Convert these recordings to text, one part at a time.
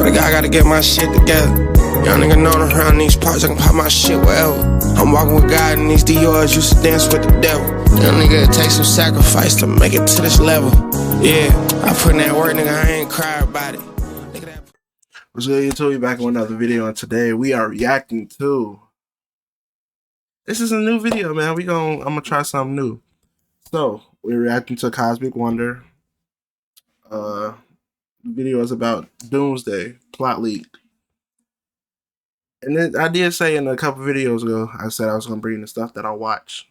Swear to God, I gotta get my shit together. Young nigga known around these parts, I can pop my shit wherever. I'm walking with God in these Dior's, used to dance with the devil. Young nigga, it takes some sacrifice to make it to this level. Yeah, I put in that work, nigga, I ain't cry about it. Look at that. What's good, YouTube? We back with another video, and today we are reacting to... This is a new video, man. I'm gonna try something new. So, we're reacting to Cosmic Wonder. The video is about Doomsday, plot leak. And then I did say in a couple videos ago, I said I was gonna bring the stuff that I watch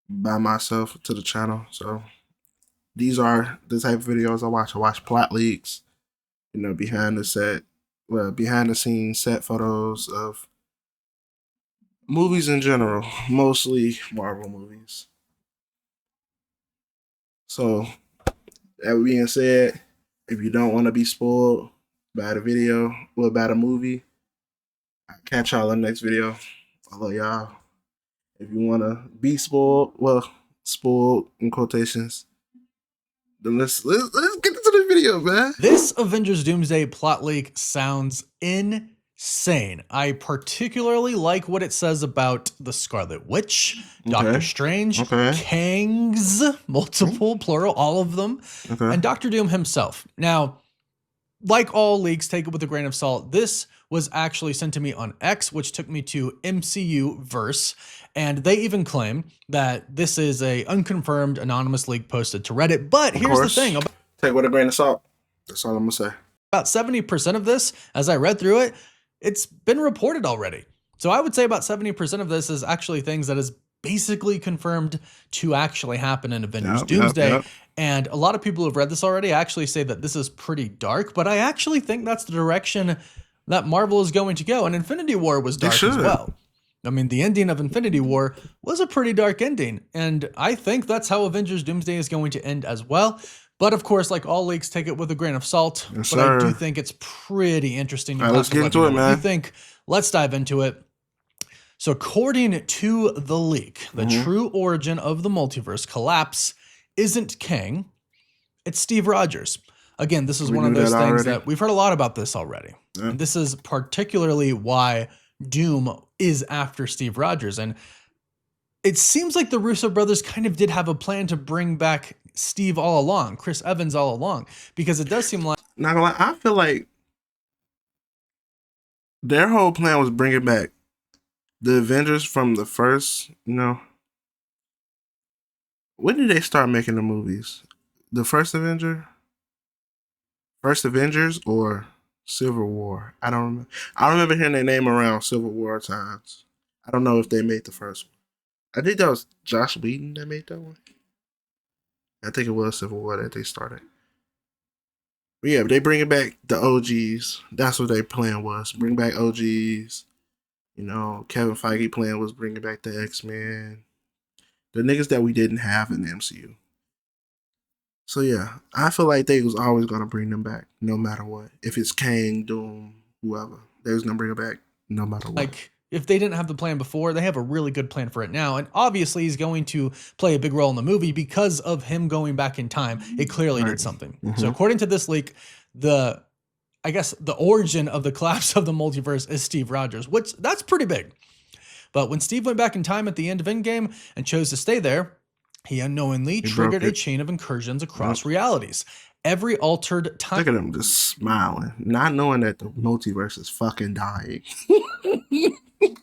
by myself to the channel. So, these are the type of videos I watch. I watch plot leaks, you know, behind the scenes set photos of movies in general, mostly Marvel movies. So, that being said, if you don't want to be spoiled by the video or about a movie, I'll catch y'all in the next video. I love y'all. If you want to be spoiled, well, spoiled in quotations, then let's get into the video, man. This Avengers Doomsday plot leak sounds insane. I particularly like what it says about the Scarlet Witch, Doctor Strange, Kangs, multiple, plural, all of them, and Doctor Doom himself. Now, like all leaks, take it with a grain of salt. This was actually sent to me on X, which took me to MCU Verse, and they even claim that this is a unconfirmed anonymous leak posted to Reddit. But here's the thing: take it with a grain of salt. That's all I'm gonna say. About 70% of this, as I read through it, it's been reported already. So I would say about 70% of this is actually things that is basically confirmed to actually happen in Avengers Doomsday. And a lot of people who have read this already actually say that this is pretty dark, but I actually think that's the direction that Marvel is going to go. And Infinity War was dark as well. I mean, the ending of Infinity War was a pretty dark ending. And I think that's how Avengers Doomsday is going to end as well. But of course, like all leaks, take it with a grain of salt. Yes, but I do think it's pretty interesting. All right, let's get into it, man. What do you think? Let's dive into it. So according to the leak, the true origin of the multiverse collapse isn't Kang, it's Steve Rogers. Again, this is one of those things that we've heard a lot about this already. And this is particularly why Doom is after Steve Rogers. And it seems like the Russo brothers kind of did have a plan to bring back Steve all along, Chris Evans all along, because it does seem like... Not gonna lie, I feel like their whole plan was bringing back the Avengers from the first, you know. When did they start making the movies? The first Avenger? First Avengers or Civil War? I don't remember. I remember hearing their name around Civil War times. I don't know if they made the first one. I think that was Josh Whedon that made that one. I think it was Civil War that they started. But yeah, they bringing back the OGs. That's what their plan was. Bring back OGs. You know, Kevin Feige plan was bringing back the X-Men. The niggas that we didn't have in the MCU. So yeah, I feel like they was always going to bring them back, no matter what. If it's Kang, Doom, whoever, they was going to bring it back no matter what. Like, if they didn't have the plan before, they have a really good plan for it now. And obviously, he's going to play a big role in the movie because of him going back in time. It clearly did something. So according to this leak, I guess the origin of the collapse of the multiverse is Steve Rogers, which that's pretty big. But when Steve went back in time at the end of Endgame and chose to stay there, he unknowingly triggered a chain of incursions across realities. Every altered time... Look at him just smiling, not knowing that the multiverse is fucking dying.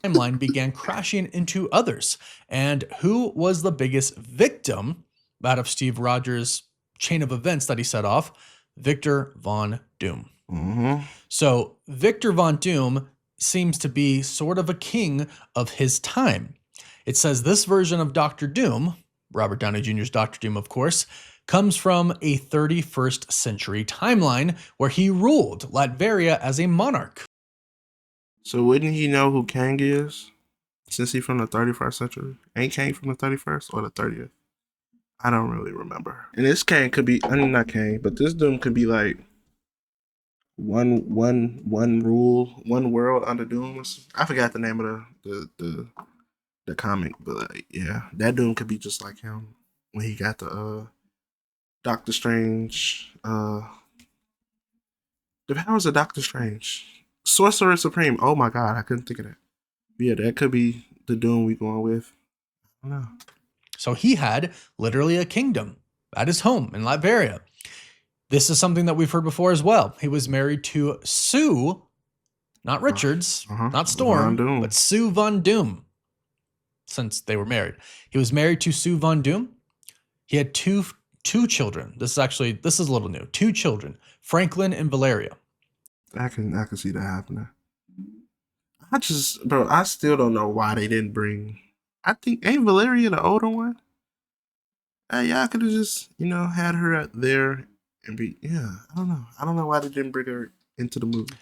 Timeline began crashing into others. And who was the biggest victim out of Steve Rogers' chain of events that he set off? Victor Von Doom. So Victor Von Doom seems to be sort of a king of his time. It says this version of Dr. Doom, Robert Downey Jr.'s Dr. Doom, of course, comes from a 31st century timeline where he ruled Latveria as a monarch. So wouldn't he know who Kang is? Since he's from the 31st century? Ain't Kang from the 31st or the 30th? I don't really remember. And this Kang could be, I mean not Kang, but this Doom could be like one rule, one world under Doom. I forgot the name of the comic, but like, yeah, that Doom could be just like him when he got the Doctor Strange The powers of Doctor Strange. Sorcerer Supreme. Oh my god, I couldn't think of that. Yeah, that could be the Doom we going with. I don't know. So he had literally a kingdom at his home in Latveria. This is something that we've heard before as well. He was married to Sue, not Richards, not Storm, but Sue Von Doom, since they were married. He was married to Sue Von Doom. He had two children. This is a little new. 2 children, Franklin and Valeria. I can see that happening. I still don't know why they didn't bring. I think ain't Valeria the older one? Y'all could have just had her out there and be I don't know. I don't know why they didn't bring her into the movie.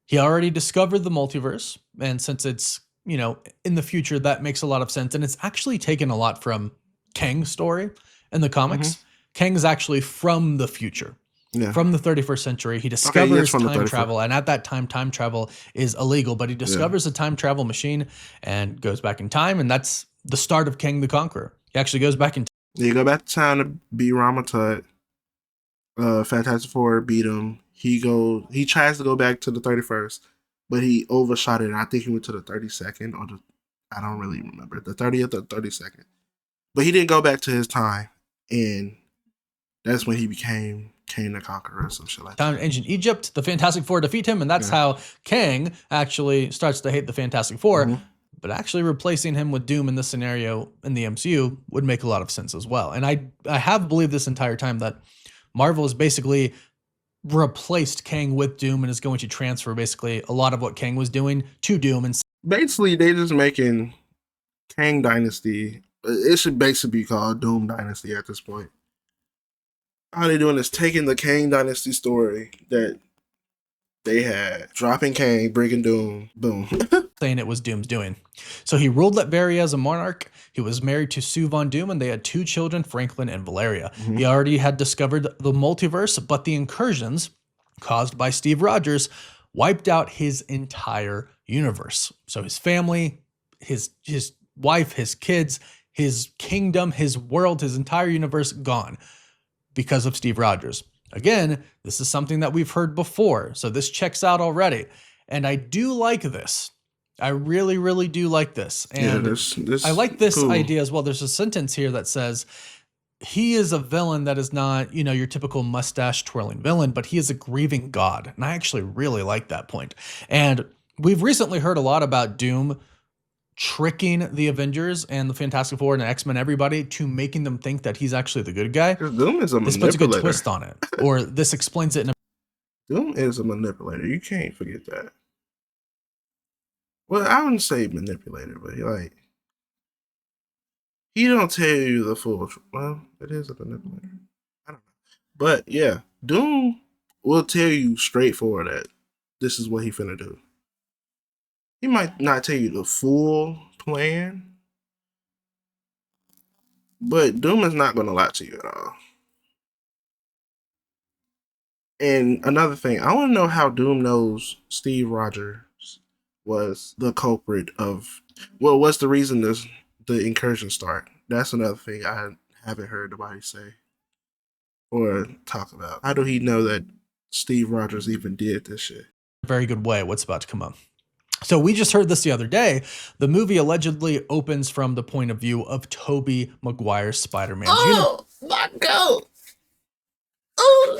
He already discovered the multiverse, and since it's in the future, that makes a lot of sense, and it's actually taken a lot from Kang's story in the comics. Kang's actually from the future. Yeah. From the 31st century. He discovers time travel, and at that time travel is illegal, but he discovers a time travel machine and goes back in time, and that's the start of Kang the Conqueror. He actually goes back in time. You go back to time to beat Rama Tut. Fantastic Four beat him. He tries to go back to the 31st, but he overshot it, and I think he went to the 32nd, I don't really remember, the 30th or 32nd. But he didn't go back to his time, and that's when he became Kang the Conqueror or some shit like that. Time in ancient Egypt, the Fantastic Four defeat him, and that's how Kang actually starts to hate the Fantastic Four. But actually replacing him with Doom in this scenario in the MCU would make a lot of sense as well. And I have believed this entire time that Marvel has basically replaced Kang with Doom and is going to transfer basically a lot of what Kang was doing to Doom. And basically, they just making Kang Dynasty. It should basically be called Doom Dynasty at this point. All they're doing is taking the Kang Dynasty story that they had, dropping Kang, bringing Doom, boom. saying it was Doom's doing. So he ruled Latveria as a monarch. He was married to Sue Von Doom, and they had 2 children, Franklin and Valeria. He already had discovered the multiverse, but the incursions caused by Steve Rogers wiped out his entire universe. So his family, his wife, his kids, his kingdom, his world, his entire universe gone because of Steve Rogers. Again, this is something that we've heard before, so this checks out already. And I do like this. I really, really do like this. And I like this idea as well. There's a sentence here that says, he is a villain that is not, your typical mustache twirling villain, but he is a grieving god. And I actually really like that point. And we've recently heard a lot about Doom tricking the Avengers and the Fantastic Four and X-Men, everybody, to making them think that he's actually the good guy. Doom is a manipulator. This puts a good twist on it, or this explains it. Doom is a manipulator. You can't forget that. Well, I wouldn't say manipulator, but he don't tell you the full truth. Well, it is a manipulator. I don't know. But yeah, Doom will tell you straightforward that this is what he finna do. He might not tell you the full plan, but Doom is not going to lie to you at all. And another thing, I want to know how Doom knows Steve Rogers was the culprit of, what's the reason the incursion start? That's another thing I haven't heard nobody say or talk about. How do he know that Steve Rogers even did this shit? Very good way. What's about to come up? So we just heard this the other day. The movie allegedly opens from the point of view of Tobey Maguire's Spider-Man. My goat! Oh,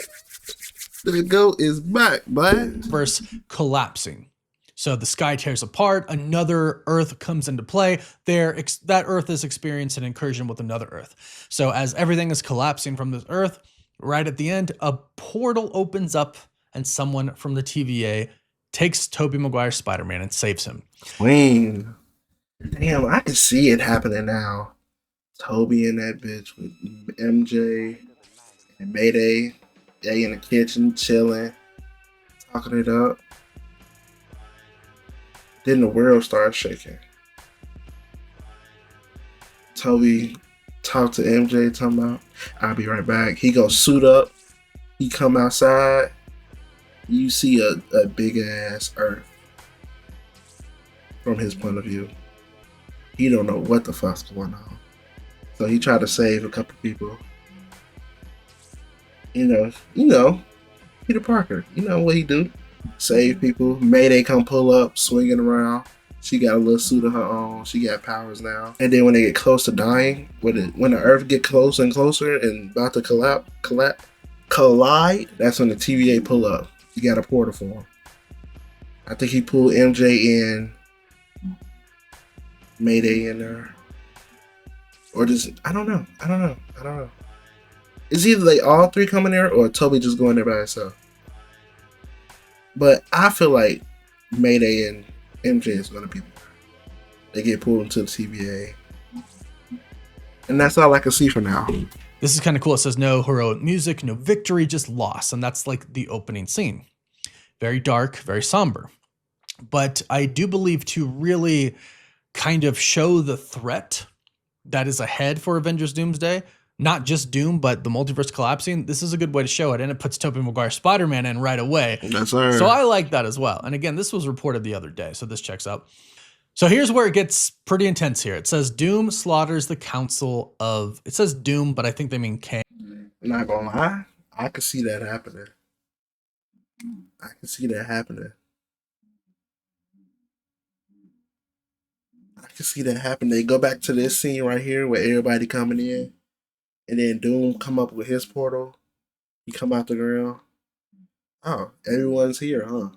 the goat is back, bud. Verse collapsing. So the sky tears apart. Another Earth comes into play. That Earth is experiencing an incursion with another Earth. So as everything is collapsing from this Earth, right at the end, a portal opens up and someone from the TVA takes Tobey Maguire's Spider-Man and saves him. Clean. Damn, I can see it happening now. Tobey and that bitch with MJ and Mayday. They in the kitchen chilling, talking it up. Then the world starts shaking. Tobey talked to MJ, talking about, I'll be right back. He go suit up. He come outside. You see a big ass Earth from his point of view. He don't know what the fuck's going on. So he tried to save a couple people. You know, Peter Parker. You know what he do? Save people. Mayday come pull up, swinging around. She got a little suit of her own. She got powers now. And then when they get close to dying, when the Earth get closer and closer and about to collide, that's when the TVA pull up. You got a portal for him. I think he pulled MJ in, Mayday in there, or just I don't know. It's either they all three coming there or Toby just going there by himself. But I feel like Mayday and MJ is gonna be there. They get pulled into the TVA, and that's all I can see for now. This is kind of cool. It says no heroic music, no victory, just loss. And that's like the opening scene. Very dark, very somber. But I do believe to really kind of show the threat that is ahead for Avengers Doomsday, not just Doom, but the multiverse collapsing, this is a good way to show it. And it puts Tobey Maguire's Spider-Man in right away. That's right. So I like that as well. And again, this was reported the other day, so this checks out. So here's where it gets pretty intense here. It says Doom slaughters the council of... It says Doom, but I think they mean Kang. Not gonna lie, I could see that happening. They go back to this scene right here where everybody coming in, and then Doom come up with his portal. He come out the ground. Oh, everyone's here, huh?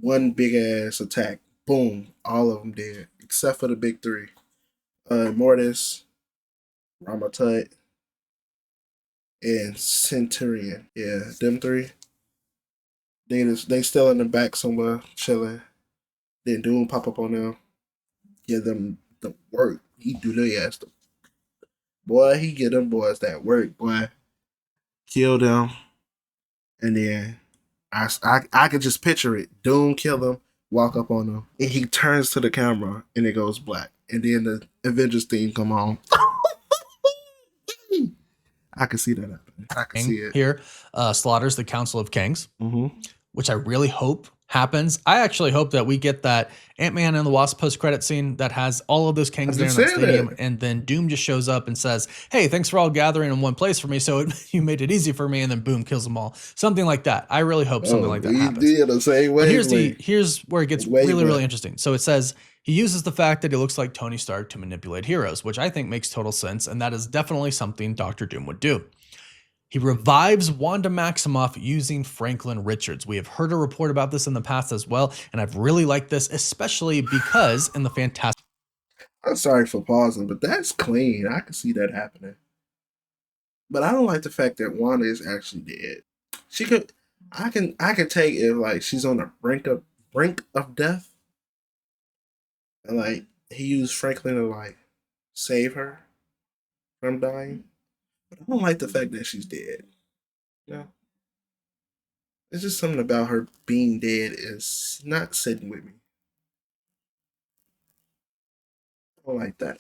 One big ass attack. Boom, all of them dead except for the big three. Mortis, Ramatut, and Centurion. Yeah, them three. They still in the back somewhere chilling. Then Doom pop up on them. Give them the work. He do their ass. Boy, he get them boys that work, boy. Kill them. And then I could just picture it. Doom kill them, walk up on them, and he turns to the camera and it goes black. And then the Avengers theme come on. I can see that happening. I can see it. Here, slaughters the Council of Kings, which I really hope happens. I actually hope that we get that Ant-Man and the Wasp post-credit scene that has all of those kings there in that stadium, and then Doom just shows up and says, hey, thanks for all gathering in one place for me, so you made it easy for me, and then boom, kills them all. Something like that. I really hope something like that happens. Did the same way. Here's where it gets really interesting. So it says, he uses the fact that he looks like Tony Stark to manipulate heroes, which I think makes total sense, and that is definitely something Dr. Doom would do. He revives Wanda Maximoff using Franklin Richards. We have heard a report about this in the past as well, and I've really liked this, especially because in the Fantastic... I'm sorry for pausing, but that's clean. I can see that happening. But I don't like the fact that Wanda is actually dead. She could... I can take it like she's on the brink of death. And like he used Franklin to like save her from dying. But I don't like the fact that she's dead. No. It's just something about her being dead is not sitting with me. I don't like that.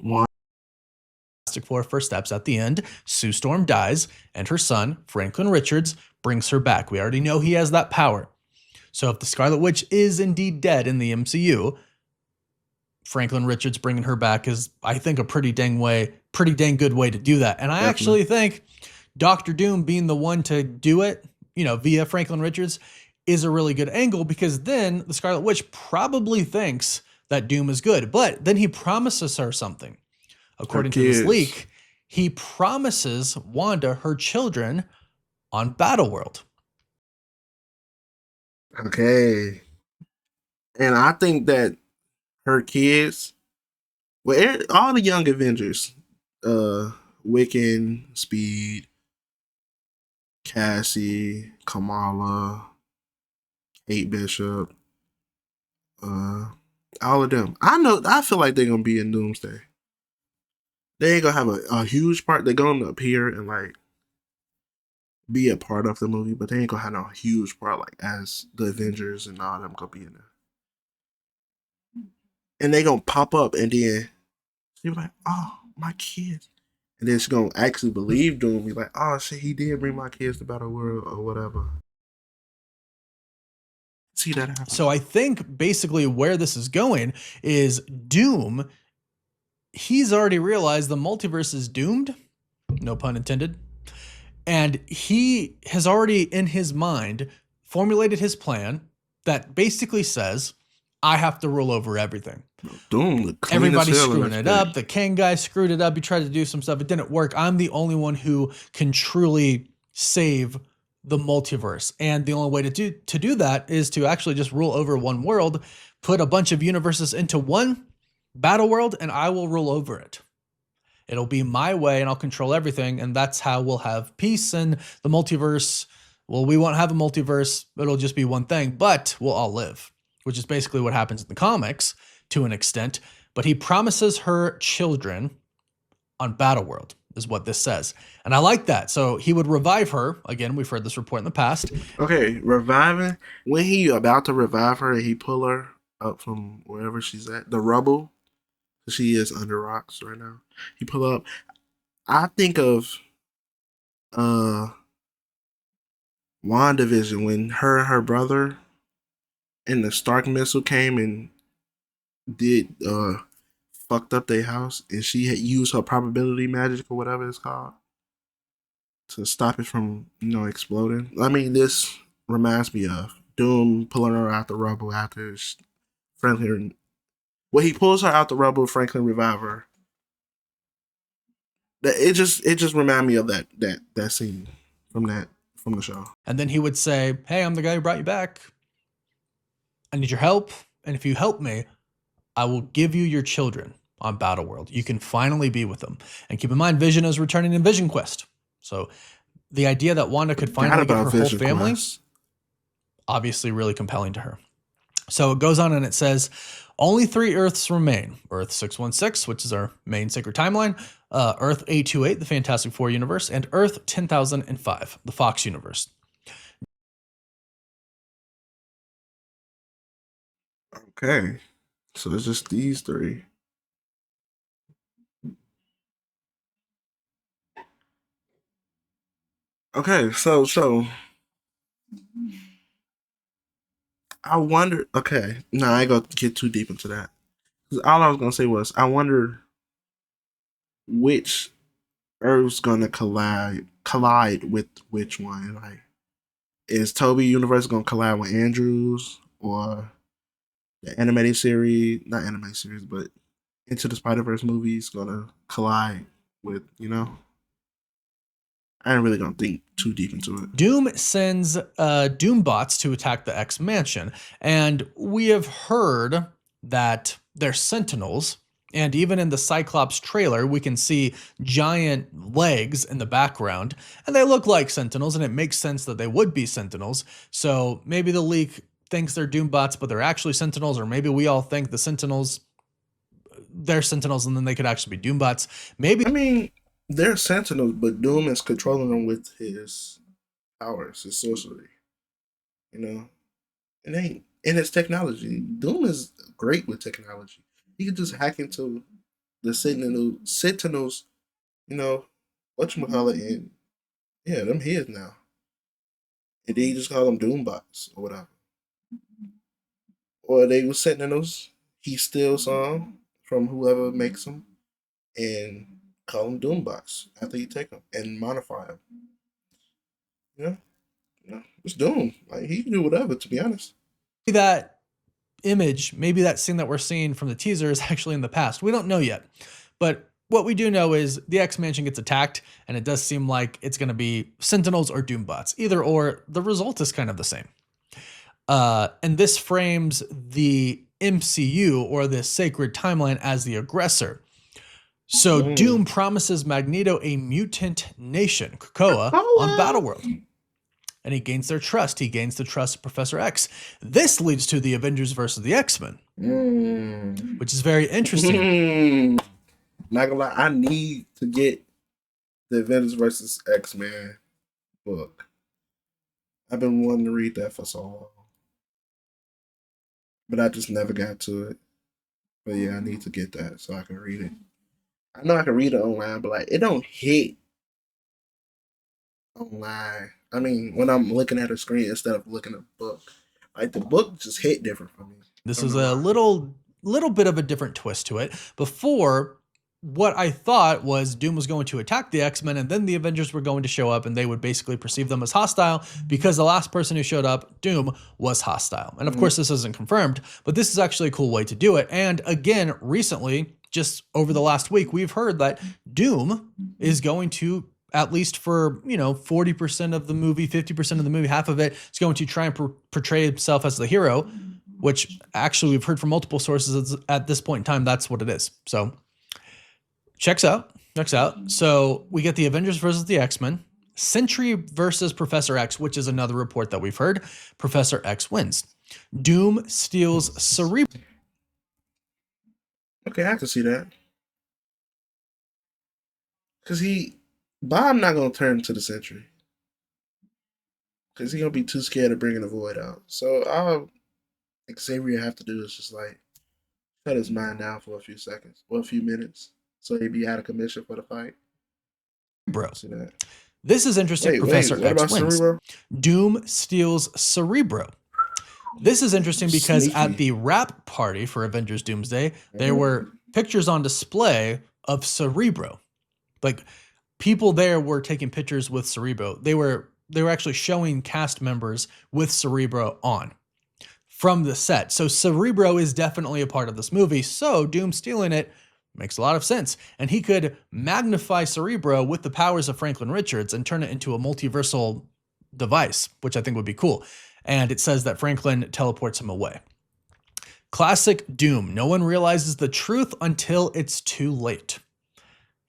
One. Fantastic Four first steps at the end. Sue Storm dies, and her son, Franklin Richards, brings her back. We already know he has that power. So if the Scarlet Witch is indeed dead in the MCU, Franklin Richards bringing her back is, I think, a pretty dang good way to do that. And I actually think Dr. Doom being the one to do it, via Franklin Richards, is a really good angle, because then the Scarlet Witch probably thinks that Doom is good. But then he promises her something. According to this leak, he promises Wanda her children on Battleworld. Okay. And I think that her kids, well, all the young Avengers, Wiccan, Speed, Cassie, Kamala, Kate Bishop, all of them. I feel like they're gonna be in Doomsday. They ain't gonna have a huge part. They're gonna appear and like be a part of the movie, but they ain't gonna have no huge part like as the Avengers and all them gonna be in there. And they gonna pop up, and then she be like, "Oh, my kids," and then she gonna actually believe Doom. Be like, "Oh shit, he did bring my kids to Battle World or whatever." See that happen. So I think basically where this is going is Doom. He's already realized the multiverse is doomed. No pun intended. And he has already in his mind formulated his plan that basically says, I have to rule over everything. Doom, the cleanest Everybody's hell in screwing this it thing. up. The Kang guy screwed it up. He tried to do some stuff. It didn't work. I'm the only one who can truly save the multiverse. And the only way to do that is to actually just rule over one world, put a bunch of universes into one battle world, and I will rule over it. It'll be my way and I'll control everything. And that's how we'll have peace in the multiverse. Well, we won't have a multiverse. It'll just be one thing, but we'll all live, which is basically what happens in the comics to an extent. But he promises her children on Battleworld, is what this says. And I like that. So he would revive her. Again, we've heard this report in the past. Okay, reviving. When he about to revive her, he pull her up from wherever she's at, the rubble. She is under rocks right now. He pull up. I think of WandaVision when her and her brother and the Stark missile came and did fucked up their house, and she had used her probability magic or whatever it's called to stop it from exploding. I mean, this reminds me of Doom pulling her out the rubble after Franklin. Well, he pulls her out the rubble. Franklin revive her. It just reminded me of that scene from the show. And then he would say, hey, I'm the guy who brought you back. I need your help. And if you help me, I will give you your children on Battleworld. You can finally be with them. And keep in mind, Vision is returning in Vision Quest. So the idea that Wanda could finally get her whole family, obviously really compelling to her. So it goes on and it says, only 3 Earths remain. Earth 616, which is our main sacred timeline, Earth 828, the Fantastic Four universe, and Earth 10,005, the Fox universe. Okay, so it's just these 3. Okay, so I wonder. Okay, no, I ain't gonna get too deep into that. All I was gonna say was, I wonder which Earth's gonna collide with which one. Like, is Toby Universe gonna collide with Andrews, or the animated series? Not animated series, but Into the Spider-Verse movies gonna collide with I ain't really gonna think too deep into it. Doom sends Doombots to attack the X Mansion, and we have heard that they're Sentinels. And even in the Cyclops trailer, we can see giant legs in the background, and they look like Sentinels, and it makes sense that they would be Sentinels. So maybe the leak thinks they're Doombots, but they're actually Sentinels, or maybe we all think the Sentinels, they're Sentinels, and then they could actually be Doombots. Maybe. I mean, they're Sentinels, but Doom is controlling them with his powers, his sorcery. It ain't in his technology. Doom is great with technology. He could just hack into the Sentinels, whatchamacallit, and yeah, them his now. And then you just call them Doombots or whatever. Or they were Sentinels. He steals some from whoever makes them and call them Doombots after you take them and modify them. It's Doom. Like, he can do whatever, to be honest. That image, maybe that scene that we're seeing from the teaser is actually in the past. We don't know yet. But what we do know is the X Mansion gets attacked, and it does seem like it's going to be Sentinels or Doombots. Either or, the result is kind of the same. And this frames the MCU, or the sacred timeline, as the aggressor. So Doom promises Magneto a mutant nation, Krakoa, on Battleworld. And he gains their trust. He gains the trust of Professor X. This leads to the Avengers versus the X-Men, which is very interesting. Not gonna lie, I need to get the Avengers versus X-Men book. I've been wanting to read that for so long, but I just never got to it. But yeah, I need to get that so I can read it. I know I can read it online, but like, it don't hit online. I mean, when I'm looking at a screen instead of looking at a book, like, the book just hit different for me. This is a little bit of a different twist to it. Before, what I thought was Doom was going to attack the X-Men and then the Avengers were going to show up and they would basically perceive them as hostile because the last person who showed up, Doom, was hostile. And of course, this isn't confirmed, but this is actually a cool way to do it. And again, recently, just over the last week, we've heard that Doom is going to, at least for, 40% of the movie, 50% of the movie, half of it, is going to try and portray himself as the hero, which actually we've heard from multiple sources at this point in time, that's what it is. So checks out. So we get the Avengers versus the X-Men, Sentry versus Professor X, which is another report that we've heard. Professor X wins. Doom steals Cerebro. Okay, I can see that. Because Bob not going to turn to the Sentry. Because he's going to be too scared of bringing the Void out. So all Xavier have to do is just like shut his mind down for a few seconds or a few minutes. So he'd be out of commission for the fight. See that. This is interesting. Professor what X about wins. Cerebro? Doom steals Cerebro. This is interesting because Sneaky. at the wrap party for Avengers Doomsday, there were pictures on display of Cerebro. Like people there were taking pictures with Cerebro. They were actually showing cast members with Cerebro on from the set. So Cerebro is definitely a part of this movie. So Doom stealing it makes a lot of sense. And he could magnify Cerebro with the powers of Franklin Richards and turn it into a multiversal device, which I think would be cool. And it says that Franklin teleports him away. Classic Doom. No one realizes the truth until it's too late.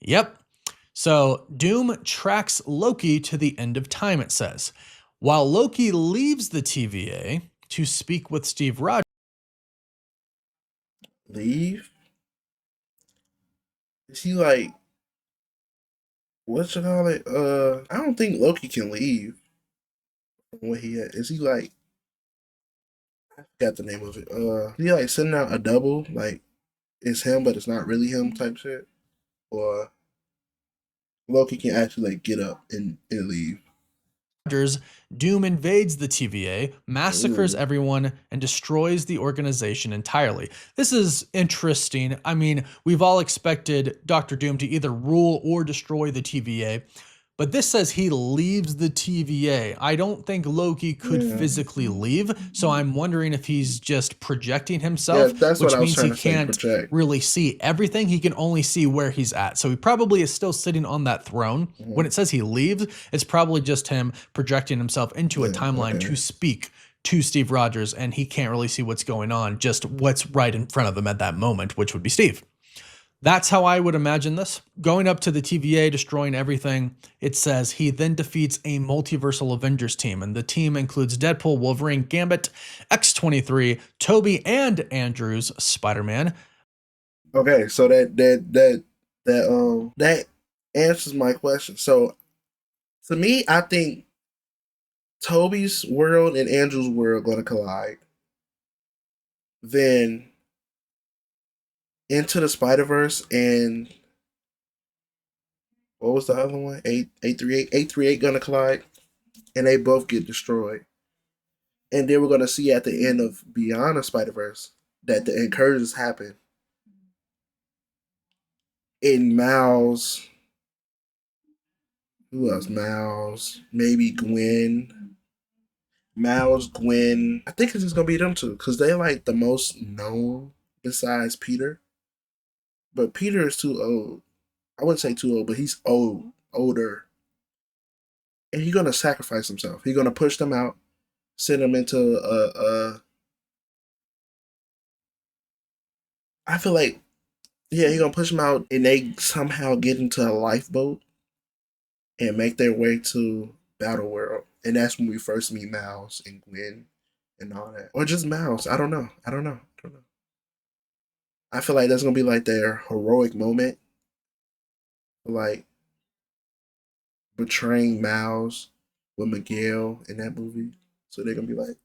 Yep. So Doom tracks Loki to the end of time, it says. While Loki leaves the TVA to speak with Steve Rogers. Leave? Is he like, what you call it? I don't think Loki can leave from what he had. Is he like, I forgot the name of it. Is he like sending out a double? Like, it's him, but it's not really him type shit? Or Loki can actually like get up and leave? Doom invades the TVA, massacres everyone, and destroys the organization entirely. This is interesting. I mean, we've all expected Dr. Doom to either rule or destroy the TVA, but this says he leaves the TVA. I don't think Loki could physically leave, so I'm wondering if he's just projecting himself, that's which what I was means trying he to say, can't project. really see everything. He can only see where he's at. So he probably is still sitting on that throne. When it says he leaves, it's probably just him projecting himself into a timeline to speak to Steve Rogers, and he can't really see what's going on, just what's right in front of him at that moment, which would be Steve. That's how I would imagine this. Going up to the TVA, destroying everything, it says he then defeats a multiversal Avengers team, and the team includes Deadpool, Wolverine, Gambit, X-23, Toby, and Andrew's Spider-Man. Okay, so that answers my question. So to me, I think Toby's world and Andrew's world are gonna collide. Then Into the Spider-Verse and what was the other one? 838 gonna collide, and they both get destroyed. And then we're gonna see at the end of Beyond the Spider-Verse that the incursions happen. In Miles, who else? Miles, maybe Gwen. Miles, Gwen. I think it's just gonna be them two because they're like the most known besides Peter. But Peter is too old. I wouldn't say too old, but he's older. And he's gonna sacrifice himself. He's gonna push them out, send them into I feel like, yeah, he's gonna push them out and they somehow get into a lifeboat and make their way to Battle World. And that's when we first meet Miles and Gwen and all that. Or just Miles. I don't know. I feel like that's gonna be like their heroic moment. Like betraying Miles with Miguel in that movie. So they're gonna be like,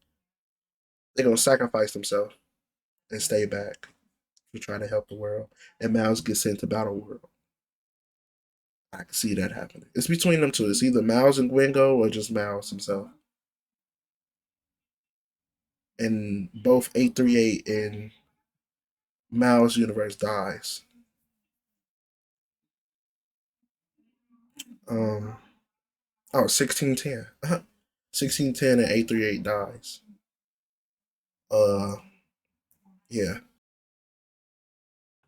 they're gonna sacrifice themselves and stay back to try to help the world. And Miles gets sent to Battle World. I can see that happening. It's between them two. It's either Miles and Gwen go or just Miles himself. And both 838 and Miles' universe dies. Um, 1610. 1610 and 838 dies. Uh, yeah.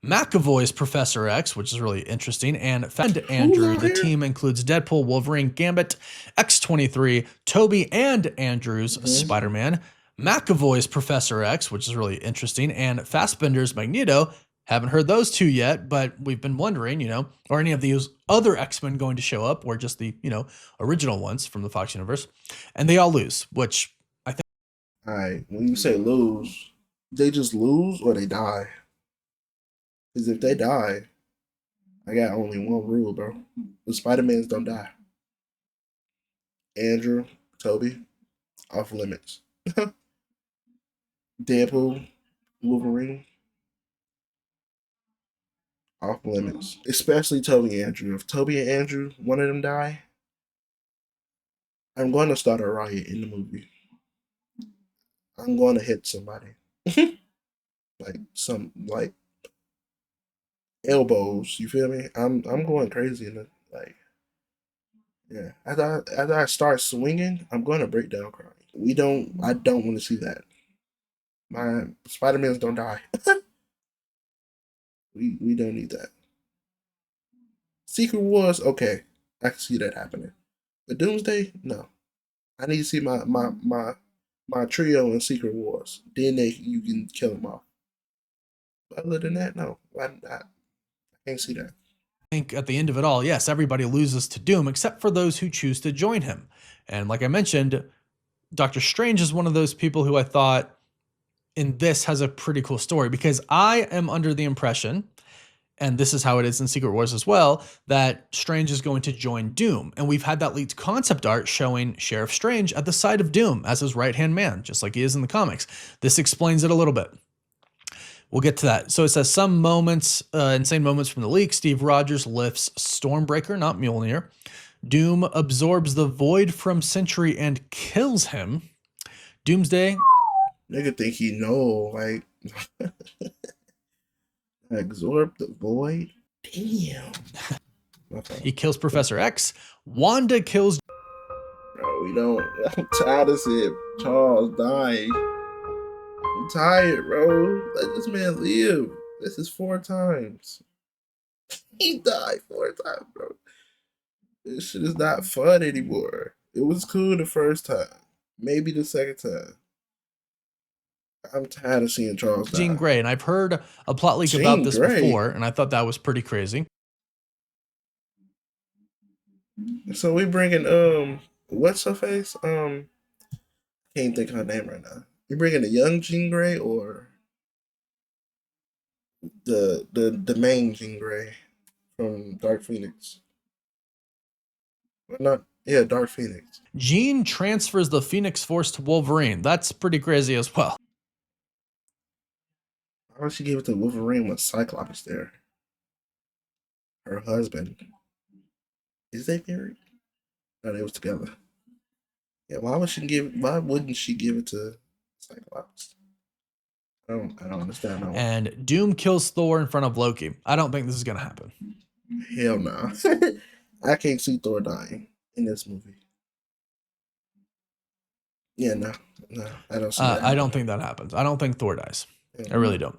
McAvoy's Professor X, which is really interesting, and Who's Andrew. out The here? team includes Deadpool, Wolverine, Gambit, X-23, Toby, and Andrew's Spider-Man. McAvoy's Professor X, which is really interesting, and Fassbender's Magneto. Haven't heard those two yet, but we've been wondering, are any of these other X-Men going to show up, or just the, original ones from the Fox universe? And they all lose, which I think. All right. When you say lose, they just lose or they die? Because if they die, I got only one rule, bro. The Spider-Mans don't die. Andrew, Toby, off limits. Deadpool, Wolverine, off limits. Especially Toby and Andrew. If Toby and Andrew, one of them die, I'm going to start a riot in the movie. I'm going to hit somebody. like elbows, you feel me? I'm going crazy in the like yeah. After I start swinging, I'm going to break down crying. I don't want to see that. My Spider-Mans don't die. We don't need that. Secret Wars, okay. I can see that happening. But Doomsday, no. I need to see my trio in Secret Wars. Then you can kill them off. But other than that, no. I can't see that. I think at the end of it all, yes, everybody loses to Doom except for those who choose to join him. And like I mentioned, Doctor Strange is one of those people who I thought in this has a pretty cool story, because I am under the impression, and this is how it is in Secret Wars as well, that Strange is going to join Doom. And we've had that leaked concept art showing Sheriff Strange at the side of Doom as his right-hand man, just like he is in the comics. This explains it a little bit. We'll get to that. So it says some moments, insane moments from the leak. Steve Rogers lifts Stormbreaker, not Mjolnir. Doom absorbs the void from Sentry and kills him. Doomsday. Nigga think he know, like absorb the void. Damn. He kills Professor X. Wanda kills. Bro, we don't. I'm tired of seeing Charles dying. I'm tired, bro. Let this man live. This is 4 times. He died 4 times, bro. This shit is not fun anymore. It was cool the first time. Maybe the second time. I'm tired of seeing Charles die. Jean Grey, and I've heard a plot leak about this before, and I thought that was pretty crazy. So we bringing what's her face? Can't think of her name right now. You bringing the young Jean Grey or the main Jean Grey from Dark Phoenix? Not yeah, Dark Phoenix. Jean transfers the Phoenix Force to Wolverine. That's pretty crazy as well. Why would she give it to Wolverine when Cyclops there? Her husband. Is they married? No, they was together. Yeah, why wouldn't she give it to Cyclops? I don't understand that one. And Doom kills Thor in front of Loki. I don't think this is gonna happen. Hell no. I can't see Thor dying in this movie. Yeah, no, I don't see that. I don't think that happens. I don't think Thor dies. I really don't.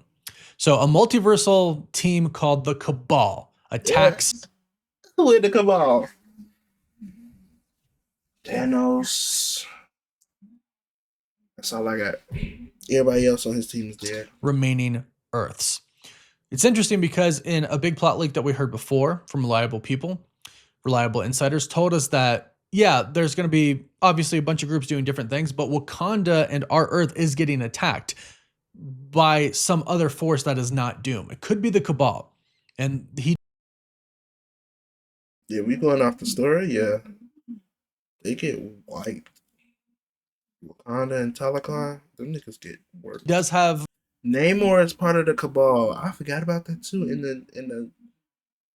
So a multiversal team called the Cabal attacks. Who in the Cabal? Thanos. That's all I got. Everybody else on his team is dead. Remaining Earths. It's interesting because in a big plot leak that we heard before from reliable people, reliable insiders told us that, yeah, there's going to be obviously a bunch of groups doing different things, but Wakanda and our Earth is getting attacked by some other force that is not Doom. It could be the Cabal. And Yeah, we going off the story, yeah. They get wiped. Wakanda and Telecon, them niggas get worked. does have Namor is part of the Cabal. I forgot about that too. In the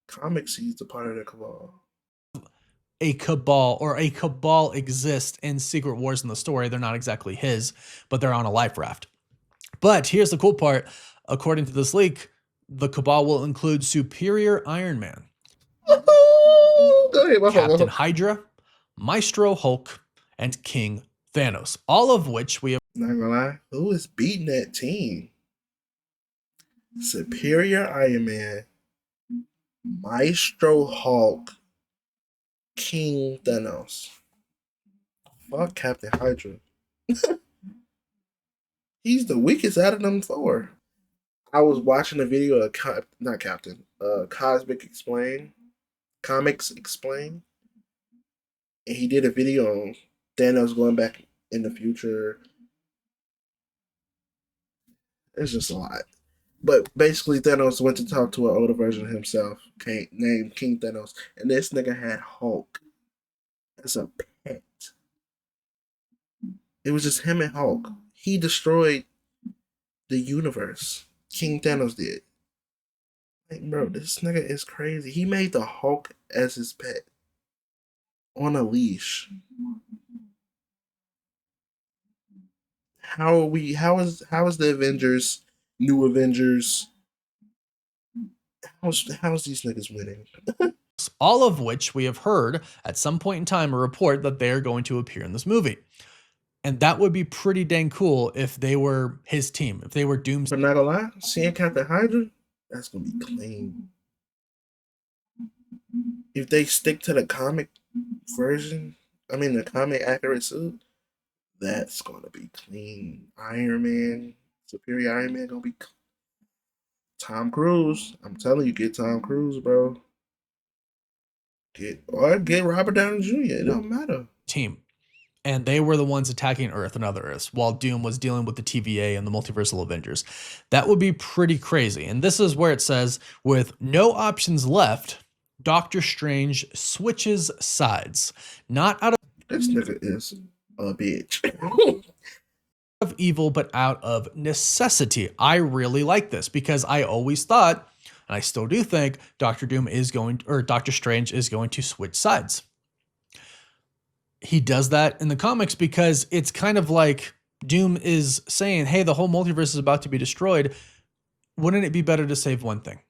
comics, he's a part of the Cabal. a Cabal exists in Secret Wars in the story. They're not exactly his, but they're on a life raft. But here's the cool part. According to this leak, the Cabal will include Superior Iron Man. Go ahead, my Captain fault. Hydra, Maestro Hulk, and King Thanos, all of which we have. Not gonna lie, who is beating that team? Superior Iron Man, Maestro Hulk, King Thanos. Fuck Captain Hydra. He's the weakest out of them four. I was watching a video of Comics Explain, and he did a video on Thanos going back in the future. It's just a lot. But basically, Thanos went to talk to an older version of himself, named King Thanos, and this nigga had Hulk as a pet. It was just him and Hulk. He destroyed the universe. King Thanos did. Like, bro, this nigga is crazy. He made the Hulk as his pet on a leash. How is the Avengers, new Avengers? How's these niggas winning? All of which we have heard at some point in time a report that they are going to appear in this movie. And that would be pretty dang cool if they were his team, if they were Doomsday. I'm not gonna lie, seeing Captain Hydra, that's gonna be clean. If they stick to the comic version, the comic accurate suit, that's gonna be clean. Iron Man, Superior Iron Man, gonna be Tom Cruise. I'm telling you, get Tom Cruise, bro. Get Robert Downey Jr. It don't matter. Team. And they were the ones attacking Earth and other Earths, while Doom was dealing with the TVA and the Multiversal Avengers. That would be pretty crazy. And this is where it says, with no options left, Doctor Strange switches sides. Not out of this nigga is a bitch. of evil, but out of necessity. I really like this because I always thought, and I still do think, Doctor Strange is going to switch sides. He does that in the comics because it's kind of like Doom is saying, hey, the whole multiverse is about to be destroyed. Wouldn't it be better to save one thing?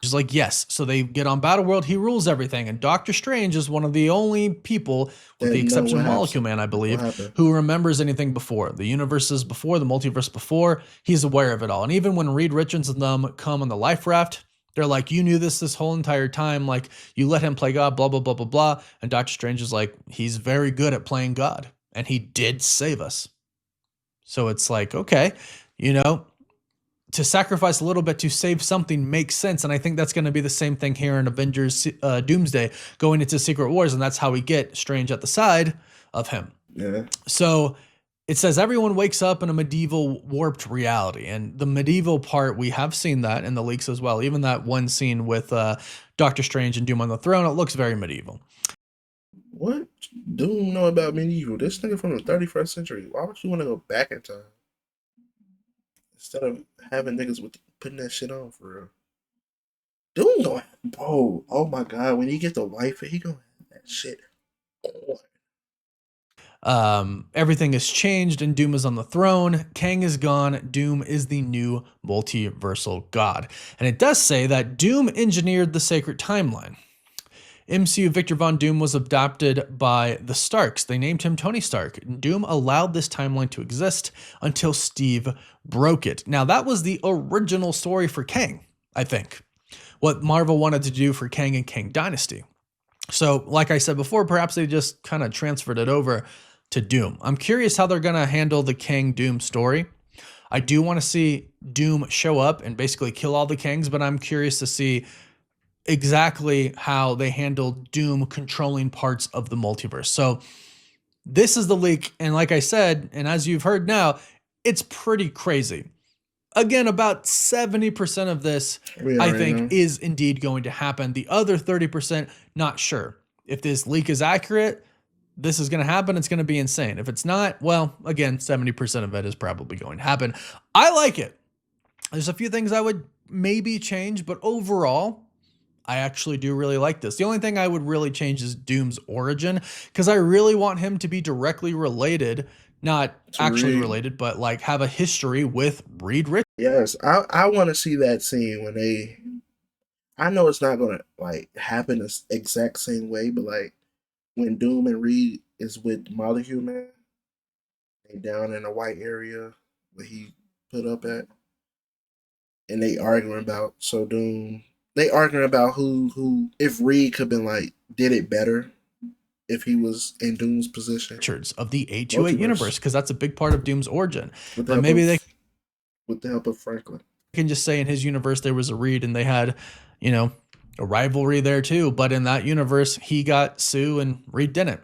Just like, yes. So they get on Battleworld. He rules everything. And Doctor Strange is one of the only people, with the exception of Molecule Man, I believe, who remembers anything before. The universes before, the multiverse before. He's aware of it all. And even when Reed Richards and them come on the life raft, they're like, you knew this whole entire time. Like, you let him play God, blah, blah, blah, blah, blah. And Doctor Strange is like, he's very good at playing God. And he did save us. So it's like, okay, to sacrifice a little bit to save something makes sense. And I think that's going to be the same thing here in Avengers Doomsday going into Secret Wars. And that's how we get Strange at the side of him. Yeah. So it says everyone wakes up in a medieval warped reality. And the medieval part, we have seen that in the leaks as well. Even that one scene with Doctor Strange and Doom on the throne, it looks very medieval. What Doom know about medieval? This nigga from the 31st century. Why would you want to go back in time? Instead of having niggas putting that shit on for real. Doom gonna bro, oh my god, when he get the wife, he gonna have that shit on. Everything has changed and Doom is on the throne. Kang is gone. Doom is the new multiversal god. And it does say that Doom engineered the sacred timeline. MCU Victor Von Doom was adopted by the Starks. They named him Tony Stark. Doom allowed this timeline to exist until Steve broke it. Now, that was the original story for Kang, I think. What Marvel wanted to do for Kang and Kang Dynasty. So, like I said before, perhaps they just kind of transferred it over to Doom. I'm curious how they're going to handle the Kang Doom story. I do want to see Doom show up and basically kill all the Kangs, but I'm curious to see exactly how they handle Doom controlling parts of the multiverse. So this is the leak. And like I said, and as you've heard now, it's pretty crazy. Again, about 70% of this, I think, is indeed going to happen. The other 30%, not sure. If this leak is accurate, this is going to happen. It's going to be insane. If it's not, well, again, 70% of it is probably going to happen. I like it. There's a few things I would maybe change, but overall, I actually do really like this. The only thing I would really change is Doom's origin, because I really want him to be directly related, not actually related, but like have a history with Reed Richards. Yes, I want to see that scene when I know it's not gonna like happen the exact same way, but like when Doom and Reed is with Molecule Man, they down in a white area where he put up at, and they arguing about Doom. They arguing about who if Reed could been like did it better if he was in Doom's position. Of the 828 universe, because that's a big part of Doom's origin. But maybe with the help of Franklin, can just say in his universe there was a Reed and they had, you know, a rivalry there too. But in that universe, he got Sue and Reed didn't.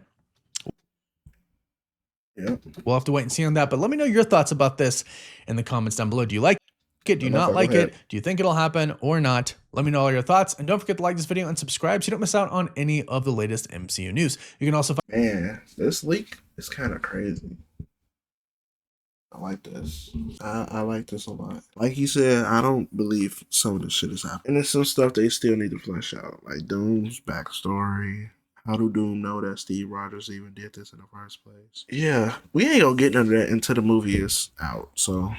Yeah, we'll have to wait and see on that. But let me know your thoughts about this in the comments down below. Do you like it? Do you not like it? Do you think it'll happen or not? Let me know all your thoughts. And don't forget to like this video and subscribe so you don't miss out on any of the latest MCU news. You can also find— man, this leak is kind of crazy. I like this. I like this a lot. Like you said, I don't believe some of this shit is happening. And there's some stuff they still need to flesh out. Like Doom's backstory. How do Doom know that Steve Rogers even did this in the first place? Yeah, we ain't gonna get into that until the movie is out. So,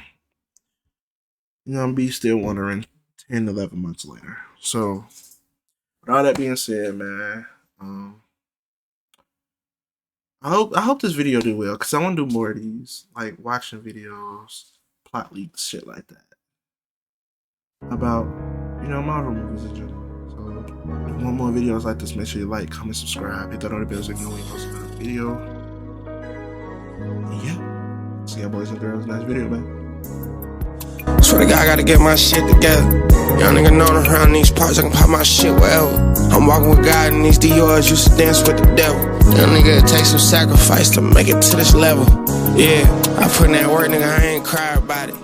you know, I'm be still wondering 10, 11 months later. So, with all that being said, man, I hope this video do well, because I want to do more of these, like watching videos, plot leaks, shit like that, about, you know, Marvel movies in general. So, if you want more videos like this, make sure you like, comment, subscribe, hit that notification bell so you know when we post another video. And yeah, see y'all boys and girls in the next video, man. Swear to God, I gotta get my shit together. Young nigga known around these parts, I can pop my shit wherever. I'm walking with God and these Dior's used to dance with the devil. Young nigga, it takes some sacrifice to make it to this level. Yeah, I put in that work, nigga, I ain't cry about it.